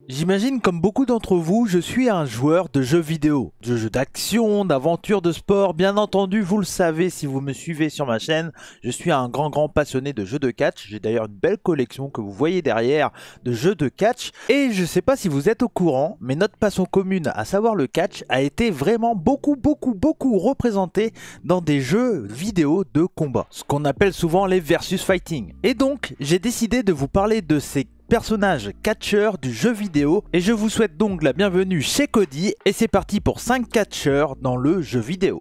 J'imagine comme beaucoup d'entre vous, je suis un joueur de jeux vidéo, de jeux d'action, d'aventure, de sport. Bien entendu, vous le savez si vous me suivez sur ma chaîne, je suis un grand passionné de jeux de catch. J'ai d'ailleurs une belle collection que vous voyez derrière de jeux de catch. Et je sais pas si vous êtes au courant, mais notre passion commune, à savoir le catch, a été vraiment beaucoup représentée dans des jeux vidéo de combat. Ce qu'on appelle souvent les versus fighting. Et donc, j'ai décidé de vous parler de ces personnage catcheur du jeu vidéo et je vous souhaite donc la bienvenue chez Cody et c'est parti pour 5 catcheurs dans le jeu vidéo.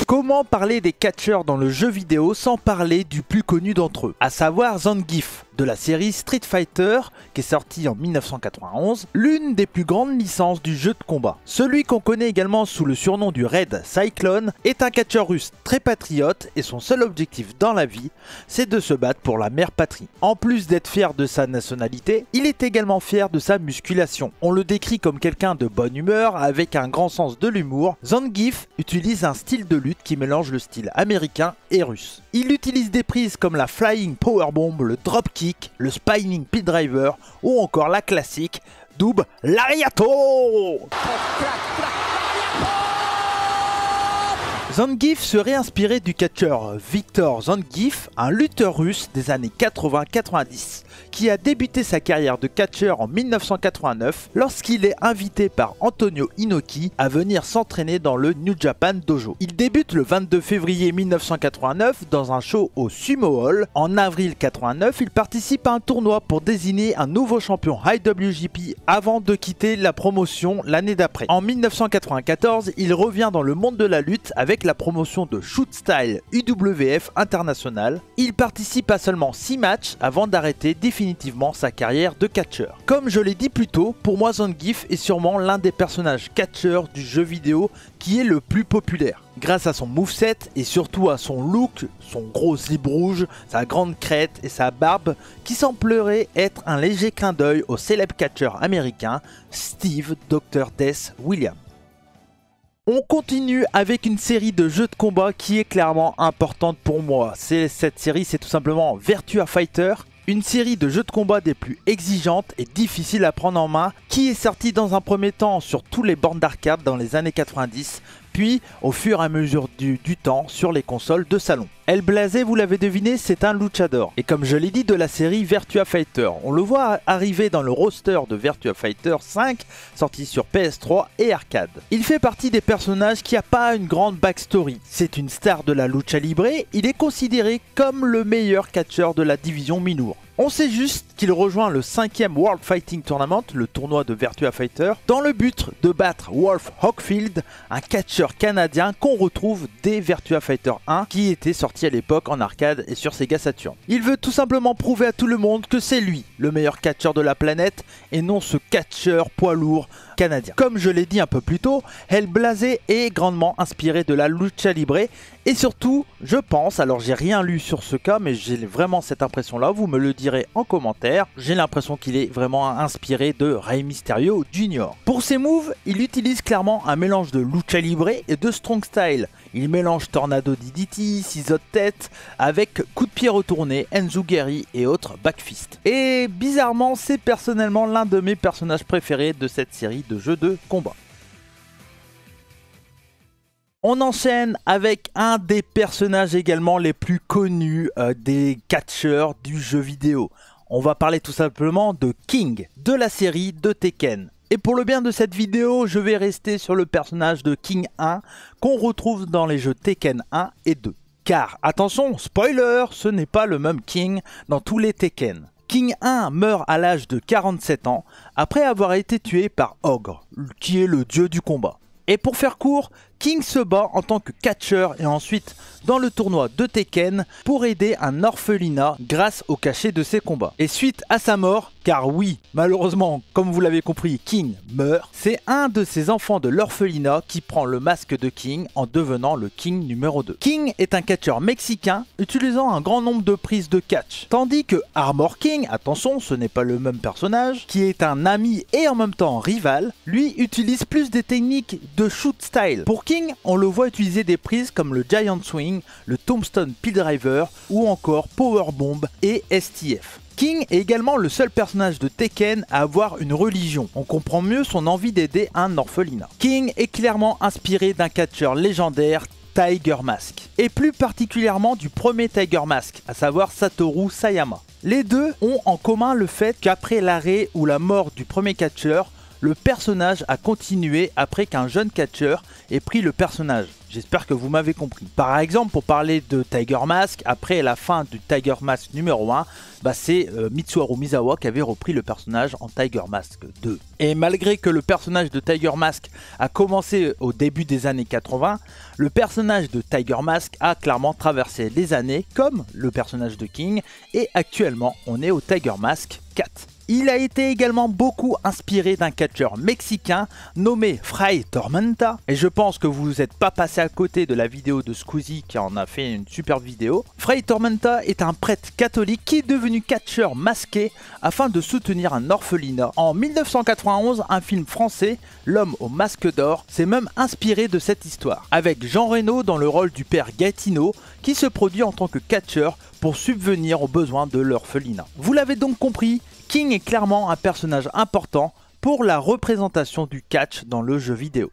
Comment parler des catcheurs dans le jeu vidéo sans parler du plus connu d'entre eux, à savoir Zangief, de la série Street Fighter qui est sortie en 1991, l'une des plus grandes licences du jeu de combat. Celui qu'on connaît également sous le surnom du Red Cyclone est un catcheur russe très patriote et son seul objectif dans la vie, c'est de se battre pour la mère patrie. En plus d'être fier de sa nationalité, il est également fier de sa musculation. On le décrit comme quelqu'un de bonne humeur avec un grand sens de l'humour. Zangief utilise un style de lutte qui mélange le style américain et russe. Il utilise des prises comme la Flying Powerbomb, le Dropkick, le Spinning Pit Driver ou encore la classique Double Lariato. Zangief serait inspiré du catcheur Viktor Zangief, un lutteur russe des années 80-90, qui a débuté sa carrière de catcheur en 1989 lorsqu'il est invité par Antonio Inoki à venir s'entraîner dans le New Japan Dojo. Il débute le 22 février 1989 dans un show au Sumo Hall. En avril 89, il participe à un tournoi pour désigner un nouveau champion IWGP avant de quitter la promotion l'année d'après. En 1994, il revient dans le monde de la lutte avec la promotion de Shoot Style UWF International. Il participe à seulement 6 matchs avant d'arrêter définitivement sa carrière de catcheur. Comme je l'ai dit plus tôt, pour moi Zangief est sûrement l'un des personnages catcheurs du jeu vidéo qui est le plus populaire. Grâce à son moveset et surtout à son look, son gros slip rouge, sa grande crête et sa barbe qui semblerait être un léger clin d'œil au célèbre catcheur américain Steve Dr. Death Williams. On continue avec une série de jeux de combat qui est clairement importante pour moi. Cette série, c'est tout simplement Virtua Fighter, une série de jeux de combat des plus exigeantes et difficiles à prendre en main, qui est sortie dans un premier temps sur tous les bornes d'arcade dans les années 90, puis au fur et à mesure du temps sur les consoles de salon. El Blasé, vous l'avez deviné, c'est un luchador. Et comme je l'ai dit, de la série Virtua Fighter. On le voit arriver dans le roster de Virtua Fighter 5, sorti sur PS3 et arcade. Il fait partie des personnages qui n'ont pas une grande backstory. C'est une star de la lucha libre, il est considéré comme le meilleur catcheur de la division Minour. On sait juste qu'il rejoint le 5e World Fighting Tournament, le tournoi de Virtua Fighter, dans le but de battre Wolf Hockfield, un catcheur canadien qu'on retrouve dès Virtua Fighter 1, qui était sorti à l'époque en arcade et sur Sega Saturn. Il veut tout simplement prouver à tout le monde que c'est lui, le meilleur catcheur de la planète, et non ce catcheur poids lourd canadien. Comme je l'ai dit un peu plus tôt, El Blasé est grandement inspiré de la lucha libre et surtout, je pense, alors j'ai rien lu sur ce cas, mais j'ai vraiment cette impression là, vous me le direz en commentaire, j'ai l'impression qu'il est vraiment inspiré de Rey Mysterio Jr. Pour ses moves, il utilise clairement un mélange de lucha libre et de strong style. Il mélange Tornado DDT, ciseaux de tête, avec coup de pied retourné, Enzuguri et autres backfist. Et bizarrement, c'est personnellement l'un de mes personnages préférés de cette série de jeux de combat. On enchaîne avec un des personnages également les plus connus des catcheurs du jeu vidéo. On va parler tout simplement de King, de la série de Tekken. Et pour le bien de cette vidéo, je vais rester sur le personnage de King 1 qu'on retrouve dans les jeux Tekken 1 et 2. Car, attention, spoiler, ce n'est pas le même King dans tous les Tekken. King 1 meurt à l'âge de 47 ans après avoir été tué par Ogre, qui est le dieu du combat. Et pour faire court, King se bat en tant que catcheur et ensuite dans le tournoi de Tekken pour aider un orphelinat grâce au cachet de ses combats. Et suite à sa mort, car oui, malheureusement, comme vous l'avez compris, King meurt, c'est un de ses enfants de l'orphelinat qui prend le masque de King en devenant le King numéro 2. King est un catcheur mexicain utilisant un grand nombre de prises de catch, tandis que Armor King, attention, ce n'est pas le même personnage, qui est un ami et en même temps rival, lui utilise plus des techniques de shoot style. Pour King, on le voit utiliser des prises comme le Giant Swing, le Tombstone Piledriver ou encore Power Bomb et STF. King est également le seul personnage de Tekken à avoir une religion. On comprend mieux son envie d'aider un orphelinat. King est clairement inspiré d'un catcheur légendaire, Tiger Mask, et plus particulièrement du premier Tiger Mask, à savoir Satoru Sayama. Les deux ont en commun le fait qu'après l'arrêt ou la mort du premier catcheur, le personnage a continué après qu'un jeune catcheur ait pris le personnage. J'espère que vous m'avez compris. Par exemple, pour parler de Tiger Mask, après la fin du Tiger Mask numéro 1, c'est Mitsuharu Misawa qui avait repris le personnage en Tiger Mask 2. Et malgré que le personnage de Tiger Mask a commencé au début des années 80, le personnage de Tiger Mask a clairement traversé les années comme le personnage de King et actuellement on est au Tiger Mask 4. Il a été également beaucoup inspiré d'un catcheur mexicain nommé Fray Tormenta. Et je pense que vous n'êtes pas passé à côté de la vidéo de Squeezie qui en a fait une superbe vidéo. Fray Tormenta est un prêtre catholique qui est devenu catcheur masqué afin de soutenir un orphelinat. En 1991, un film français, L'homme au masque d'or, s'est même inspiré de cette histoire. Avec Jean Reno dans le rôle du père Gaetino qui se produit en tant que catcheur pour subvenir aux besoins de l'orphelinat. Vous l'avez donc compris, King est clairement un personnage important pour la représentation du catch dans le jeu vidéo.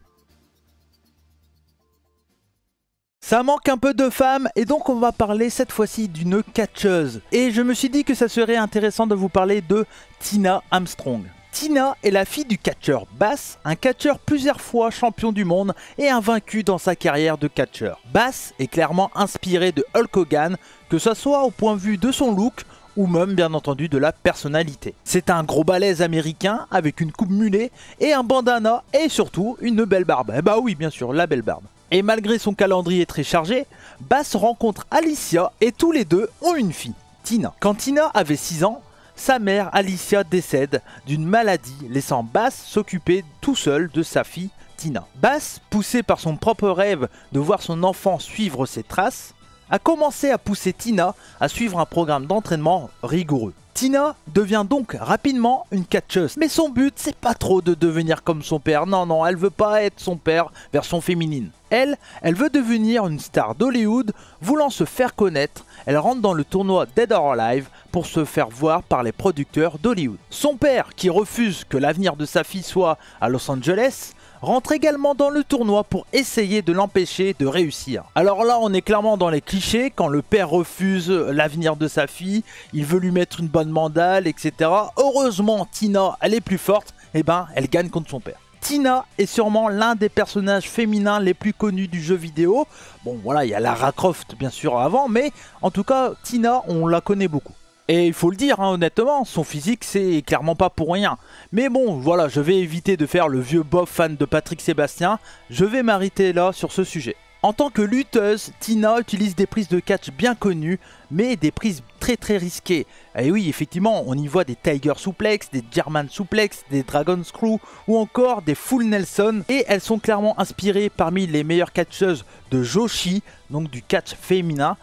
Ça manque un peu de femmes et donc on va parler cette fois-ci d'une catcheuse. Et je me suis dit que ça serait intéressant de vous parler de Tina Armstrong. Tina est la fille du catcheur Bass, un catcheur plusieurs fois champion du monde et invaincu dans sa carrière de catcheur. Bass est clairement inspiré de Hulk Hogan, que ce soit au point de vue de son look ou même bien entendu de la personnalité. C'est un gros balèze américain avec une coupe mulet et un bandana et surtout une belle barbe. Eh bah oui, bien sûr, la belle barbe. Et malgré son calendrier très chargé, Bass rencontre Alicia et tous les deux ont une fille, Tina. Quand Tina avait 6 ans, sa mère Alicia décède d'une maladie, laissant Bass s'occuper tout seul de sa fille Tina. Bass, poussé par son propre rêve de voir son enfant suivre ses traces, a commencé à pousser Tina à suivre un programme d'entraînement rigoureux. Tina devient donc rapidement une catcheuse, mais son but c'est pas trop de devenir comme son père, non, elle veut pas être son père version féminine. Elle veut devenir une star d'Hollywood, voulant se faire connaître, elle rentre dans le tournoi Dead or Alive pour se faire voir par les producteurs d'Hollywood. Son père, qui refuse que l'avenir de sa fille soit à Los Angeles, rentre également dans le tournoi pour essayer de l'empêcher de réussir. Alors là, on est clairement dans les clichés, quand le père refuse l'avenir de sa fille, il veut lui mettre une bonne mandale, etc. Heureusement, Tina, elle est plus forte, et elle gagne contre son père. Tina est sûrement l'un des personnages féminins les plus connus du jeu vidéo. Bon voilà, il y a Lara Croft bien sûr avant, mais en tout cas, Tina, on la connaît beaucoup. Et il faut le dire honnêtement, son physique c'est clairement pas pour rien. Mais bon voilà, je vais éviter de faire le vieux bof fan de Patrick Sébastien, je vais m'arrêter là sur ce sujet. En tant que lutteuse, Tina utilise des prises de catch bien connues, mais des prises très risquées. Et oui, effectivement, on y voit des Tiger Suplex, des German Suplex, des Dragon Screw ou encore des Full Nelson. Et elles sont clairement inspirées parmi les meilleures catcheuses de Joshi, donc du catch féminin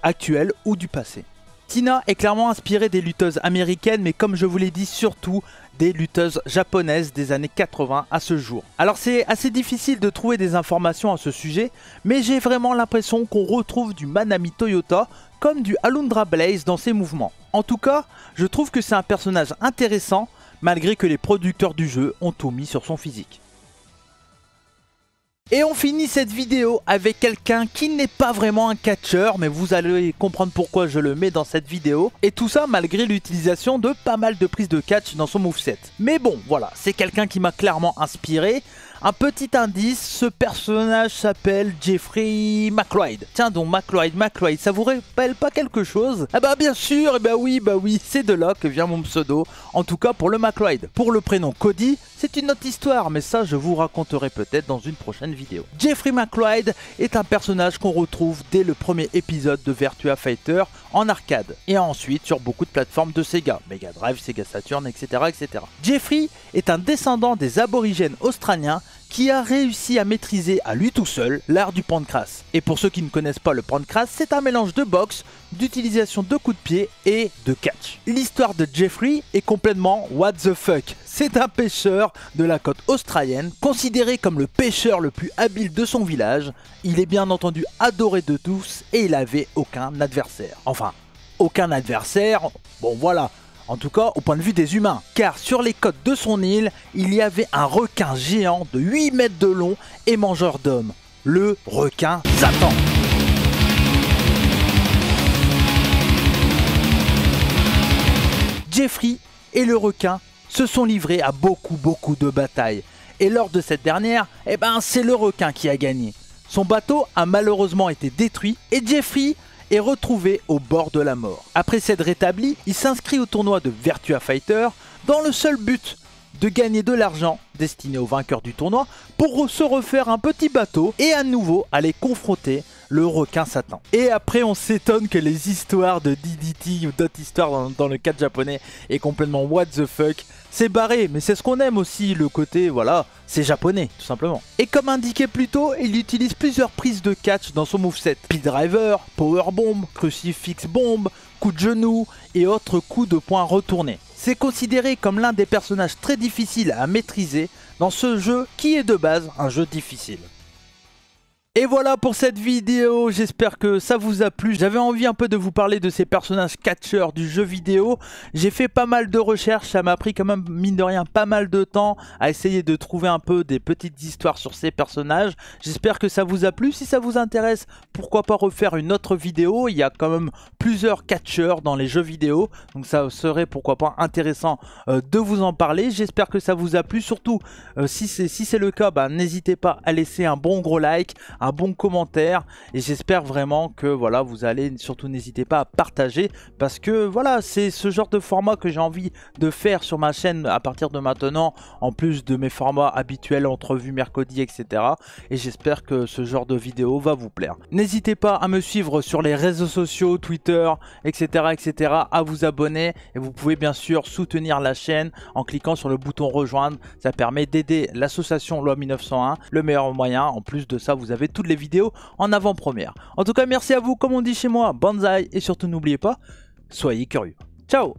actuel ou du passé. Tina est clairement inspirée des lutteuses américaines, mais comme je vous l'ai dit, surtout des lutteuses japonaises des années 80 à ce jour. Alors c'est assez difficile de trouver des informations à ce sujet, mais j'ai vraiment l'impression qu'on retrouve du Manami Toyota comme du Alundra Blaze dans ses mouvements. En tout cas, je trouve que c'est un personnage intéressant, malgré que les producteurs du jeu ont tout mis sur son physique. Et on finit cette vidéo avec quelqu'un qui n'est pas vraiment un catcheur, mais vous allez comprendre pourquoi je le mets dans cette vidéo. Et tout ça malgré l'utilisation de pas mal de prises de catch dans son moveset. Mais bon, voilà, c'est quelqu'un qui m'a clairement inspiré. Un petit indice, ce personnage s'appelle Jeffrey McLeod. Tiens donc McLeod, ça vous rappelle pas quelque chose? Ah bah bien sûr, et bah oui, c'est de là que vient mon pseudo, en tout cas pour le McLeod. Pour le prénom Cody, c'est une autre histoire, mais ça je vous raconterai peut-être dans une prochaine vidéo. Jeffrey McLeod est un personnage qu'on retrouve dès le premier épisode de Virtua Fighter en arcade, et ensuite sur beaucoup de plateformes de Sega, Mega Drive, Sega Saturn, etc. Jeffrey est un descendant des aborigènes australiens qui a réussi à maîtriser à lui tout seul l'art du pancras. Et pour ceux qui ne connaissent pas le pancras, c'est un mélange de boxe, d'utilisation de coups de pied et de catch. L'histoire de Jeffrey est complètement what the fuck. C'est un pêcheur de la côte australienne, considéré comme le pêcheur le plus habile de son village. Il est bien entendu adoré de tous et il avait aucun adversaire. Enfin, aucun adversaire, bon voilà. En tout cas au point de vue des humains, car sur les côtes de son île, il y avait un requin géant de 8 mètres de long et mangeur d'hommes, le requin Satan. Jeffrey et le requin se sont livrés à beaucoup de batailles, et lors de cette dernière, c'est le requin qui a gagné. Son bateau a malheureusement été détruit et Jeffrey est retrouvé au bord de la mort. Après s'être rétabli, il s'inscrit au tournoi de Virtua Fighter dans le seul but de gagner de l'argent destiné au vainqueur du tournoi pour se refaire un petit bateau et à nouveau aller confronter le requin Satan. Et après on s'étonne que les histoires de DDT ou d'autres histoires dans le cadre japonais est complètement what the fuck. C'est barré, mais c'est ce qu'on aime aussi, le côté, voilà, c'est japonais, tout simplement. Et comme indiqué plus tôt, il utilise plusieurs prises de catch dans son moveset. Speed Driver, Power Bomb, Crucifix Bomb, coup de genou et autres coups de poing retournés. C'est considéré comme l'un des personnages très difficiles à maîtriser dans ce jeu qui est de base un jeu difficile. Et voilà pour cette vidéo, j'espère que ça vous a plu. J'avais envie un peu de vous parler de ces personnages catcheurs du jeu vidéo. J'ai fait pas mal de recherches, ça m'a pris quand même mine de rien pas mal de temps à essayer de trouver un peu des petites histoires sur ces personnages. J'espère que ça vous a plu, si ça vous intéresse, pourquoi pas refaire une autre vidéo. Il y a quand même plusieurs catcheurs dans les jeux vidéo, donc ça serait pourquoi pas intéressant de vous en parler. J'espère que ça vous a plu, surtout si c'est le cas, n'hésitez pas à laisser un bon gros like, un bon commentaire, et j'espère vraiment que voilà, vous allez, surtout n'hésitez pas à partager, parce que voilà, c'est ce genre de format que j'ai envie de faire sur ma chaîne à partir de maintenant, en plus de mes formats habituels, entrevues mercredi, etc. Et j'espère que ce genre de vidéo va vous plaire. N'hésitez pas à me suivre sur les réseaux sociaux, Twitter, etc., à vous abonner, et vous pouvez bien sûr soutenir la chaîne en cliquant sur le bouton rejoindre. Ça permet d'aider l'association Loi 1901, le meilleur moyen. En plus de ça, vous avez toutes les vidéos en avant-première. En tout cas, merci à vous, comme on dit chez moi, banzai, et surtout n'oubliez pas, soyez curieux. Ciao!